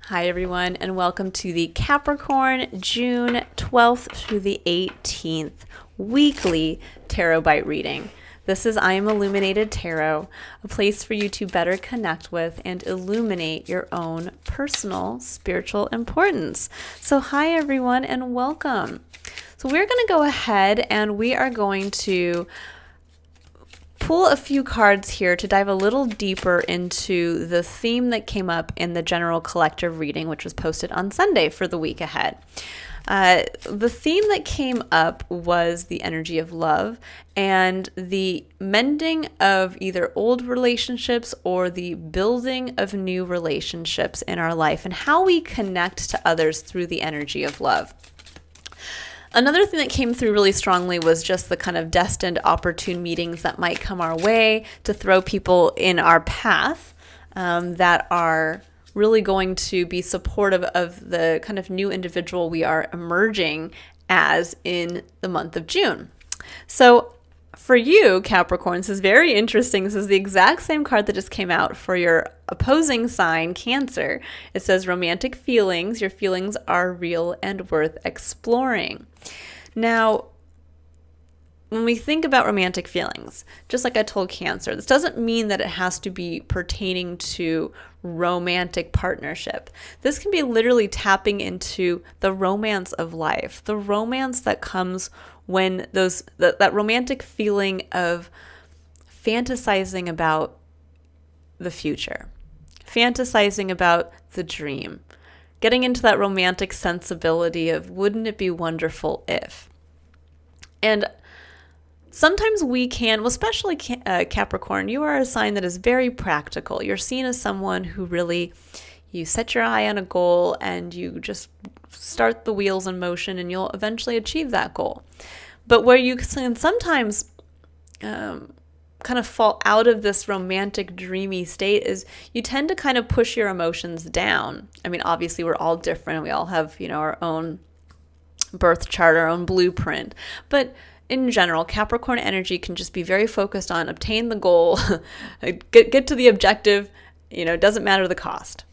Hi everyone, and welcome to the Capricorn June 12th through the 18th weekly Tarot Bite reading. This is I Am Illuminated Tarot, a place for you to better connect with and illuminate your own personal spiritual importance. So hi everyone and welcome. So we're going to go ahead and we are going to pull a few cards here to dive a little deeper into the theme that came up in the general collective reading, which was posted on Sunday for the week ahead. The theme that came up was the energy of love and the mending of either old relationships or the building of new relationships in our life and how we connect to others through the energy of love. Another thing that came through really strongly was just the kind of destined opportune meetings that might come our way to throw people in our path that are really going to be supportive of the kind of new individual we are emerging as in the month of June. So for you, Capricorn, this is very interesting. This is the exact same card that just came out for your opposing sign, Cancer. It says romantic feelings. Your feelings are real and worth exploring. Now, when we think about romantic feelings, just like I told Cancer, this doesn't mean that it has to be pertaining to romantic partnership. This can be literally tapping into the romance of life, the romance that comes when that romantic feeling of fantasizing about the future, fantasizing about the dream, getting into that romantic sensibility of wouldn't it be wonderful if. And sometimes we can, well, especially Capricorn, you are a sign that is very practical. You're seen as someone who really, you set your eye on a goal and you just start the wheels in motion and you'll eventually achieve that goal. But where you can sometimes kind of fall out of this romantic, dreamy state is you tend to kind of push your emotions down. I mean, obviously we're all different. We all have, our own birth chart, our own blueprint. But in general, Capricorn energy can just be very focused on obtain the goal, get to the objective, it doesn't matter the cost.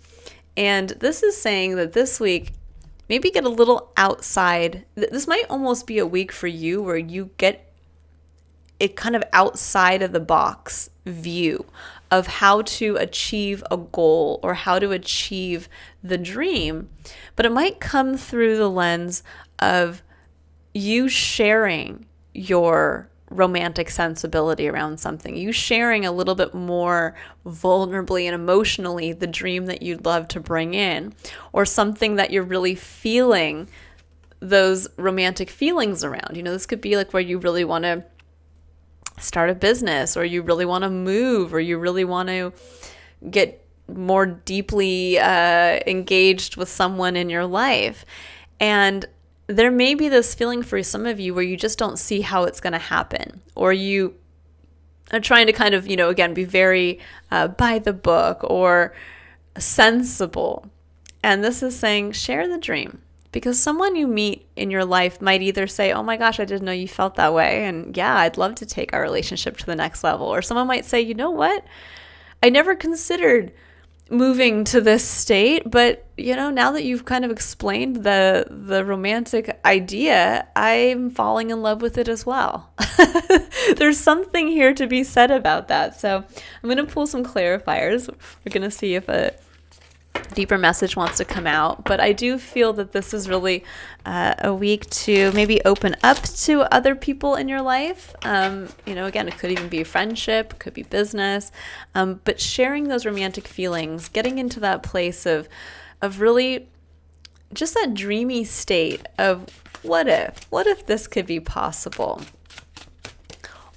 And this is saying that this week, maybe get a little outside. This might almost be a week for you where you get a kind of outside of the box view of how to achieve a goal or how to achieve the dream. But it might come through the lens of you sharing your romantic sensibility around something, you sharing a little bit more vulnerably and emotionally the dream that you'd love to bring in, or something that you're really feeling those romantic feelings around. This could be like where you really want to start a business, or you really want to move, or you really want to get more deeply engaged with someone in your life. And there may be this feeling for some of you where you just don't see how it's going to happen, or you are trying to kind of, again, be very by the book or sensible. And this is saying share the dream, because someone you meet in your life might either say, oh my gosh, I didn't know you felt that way. And yeah, I'd love to take our relationship to the next level. Or someone might say, you know what? I never considered moving to this state, but now that you've kind of explained the romantic idea, I'm falling in love with it as well. There's something here to be said about that. So I'm going to pull some clarifiers. We're going to see if a deeper message wants to come out, but I do feel that this is really a week to maybe open up to other people in your life. Again, it could even be friendship, it could be business, but sharing those romantic feelings, getting into that place of really just that dreamy state of what if this could be possible?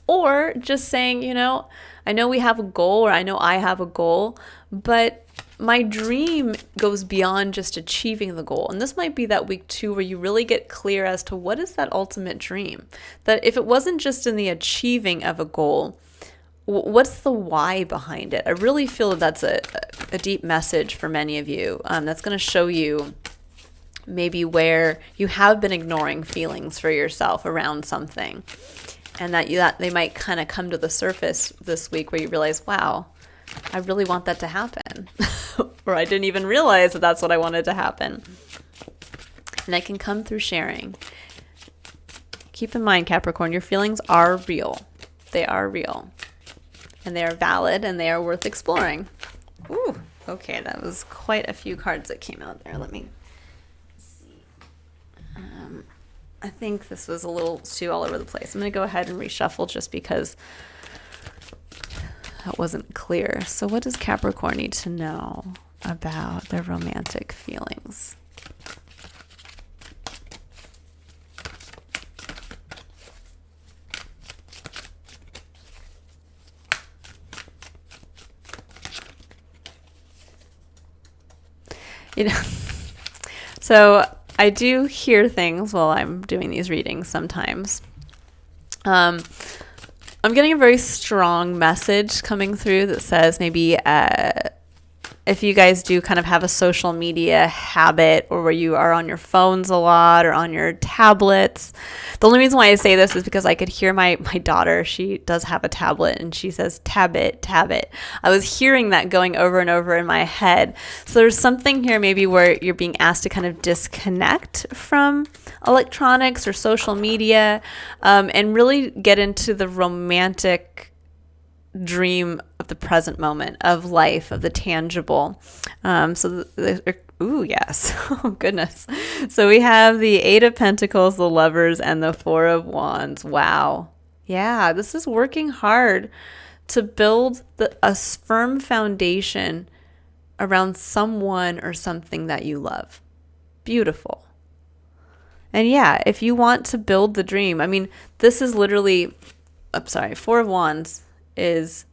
Or just saying, I know we have a goal, or I know I have a goal, but my dream goes beyond just achieving the goal. And this might be that week too where you really get clear as to what is that ultimate dream. That if it wasn't just in the achieving of a goal, what's the why behind it? I really feel that that's a deep message for many of you. That's going to show you maybe where you have been ignoring feelings for yourself around something. And that they might kind of come to the surface this week where you realize, wow, I really want that to happen. Or I didn't even realize that that's what I wanted to happen. And that can come through sharing. Keep in mind, Capricorn, your feelings are real. They are real. And they are valid, and they are worth exploring. Ooh, okay, that was quite a few cards that came out there. Let me see. I think this was a little too all over the place. I'm going to go ahead and reshuffle just because that wasn't clear. So what does Capricorn need to know about their romantic feelings? So I do hear things while I'm doing these readings sometimes. I'm getting a very strong message coming through that says maybe if you guys do kind of have a social media habit, or where you are on your phones a lot or on your tablets. The only reason why I say this is because I could hear my daughter. She does have a tablet, and she says, tab it. I was hearing that going over and over in my head. So there's something here maybe where you're being asked to kind of disconnect from electronics or social media, and really get into the romantic dream of the present moment, of life, of the tangible. Ooh, yes. Oh, goodness. So we have the Eight of Pentacles, the Lovers, and the Four of Wands. Wow. Yeah, this is working hard to build a firm foundation around someone or something that you love. Beautiful. And yeah, if you want to build the dream, I mean, this is literally, Four of Wands is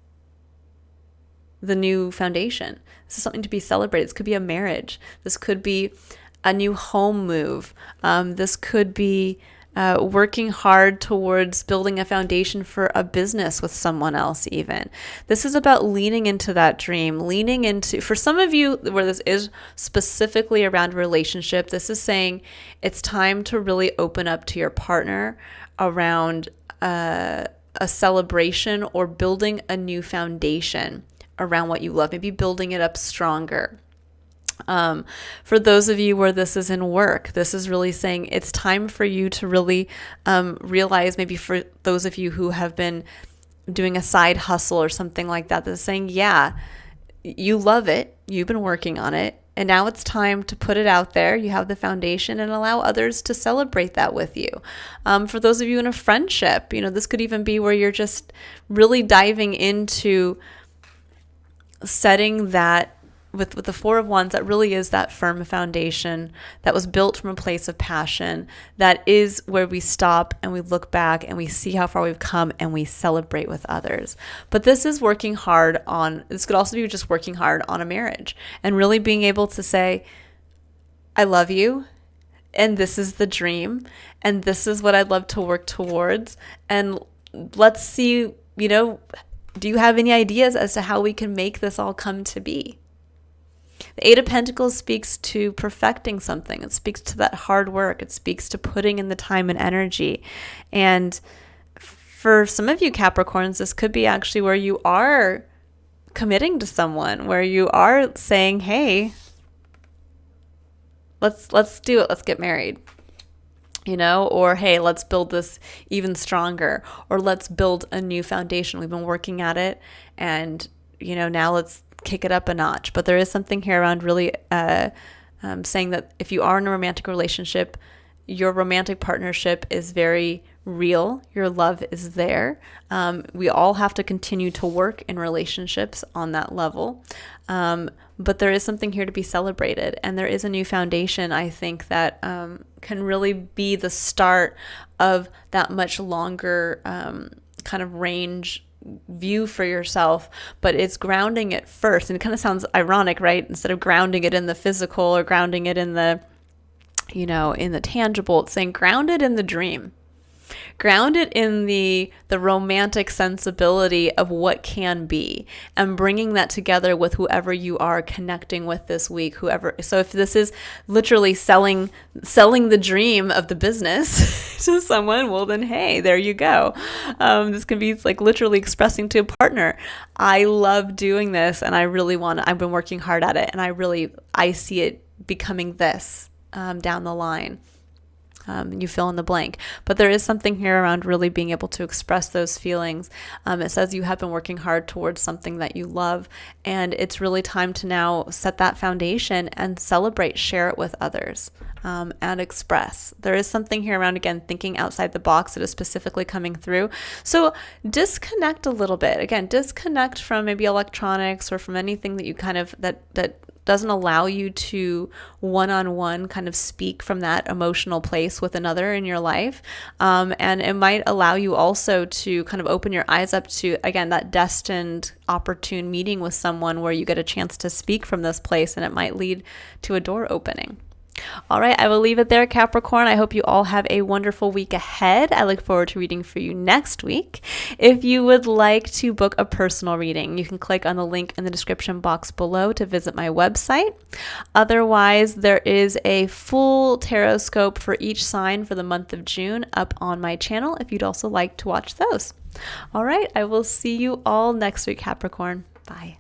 the new foundation. This is something to be celebrated. This could be a marriage. This could be a new home move. This could be working hard towards building a foundation for a business with someone else even. This is about leaning into that dream, leaning into, for some of you where this is specifically around relationship, this is saying it's time to really open up to your partner around a celebration or building a new foundation around what you love, maybe building it up stronger. For those of you where this is in work, this is really saying it's time for you to really realize, maybe for those of you who have been doing a side hustle or something like that, that's saying, yeah, you love it, you've been working on it, and now it's time to put it out there. You have the foundation, and allow others to celebrate that with you. For those of you in a friendship, this could even be where you're just really diving into setting that with the Four of Wands, that really is that firm foundation that was built from a place of passion. That is where we stop and we look back and we see how far we've come and we celebrate with others. But this is working hard on, this could also be just working hard on a marriage and really being able to say, I love you, and this is the dream, and this is what I'd love to work towards. And let's see, do you have any ideas as to how we can make this all come to be? The Eight of Pentacles speaks to perfecting something. It speaks to that hard work. It speaks to putting in the time and energy. And for some of you Capricorns, this could be actually where you are committing to someone, where you are saying, hey, let's do it. Let's get married. Or hey, let's build this even stronger, or let's build a new foundation. We've been working at it, and now let's kick it up a notch. But there is something here around really saying that if you are in a romantic relationship, your romantic partnership is very real. Your love is there. We all have to continue to work in relationships on that level. But there is something here to be celebrated. And there is a new foundation, I think, that can really be the start of that much longer kind of range view for yourself. But it's grounding it first. And it kind of sounds ironic, right? Instead of grounding it in the physical or grounding it in the, in the tangible, it's saying grounded in the dream. Ground it in the romantic sensibility of what can be, and bringing that together with whoever you are connecting with this week, whoever. So if this is literally selling the dream of the business to someone, well then, hey, there you go. This can be like literally expressing to a partner, I love doing this and I've been working hard at it, and I see it becoming this down the line. You fill in the blank. But there is something here around really being able to express those feelings. It says you have been working hard towards something that you love, and it's really time to now set that foundation and celebrate, share it with others, and express. There is something here around, again, thinking outside the box that is specifically coming through. So disconnect a little bit. Again, disconnect from maybe electronics or from anything that you kind of, that doesn't allow you to one-on-one kind of speak from that emotional place with another in your life. And it might allow you also to kind of open your eyes up to, again, that destined opportune meeting with someone where you get a chance to speak from this place, and it might lead to a door opening. All right, I will leave it there, Capricorn. I hope you all have a wonderful week ahead. I look forward to reading for you next week. If you would like to book a personal reading, you can click on the link in the description box below to visit my website. Otherwise, there is a full tarot scope for each sign for the month of June up on my channel if you'd also like to watch those. All right, I will see you all next week, Capricorn. Bye.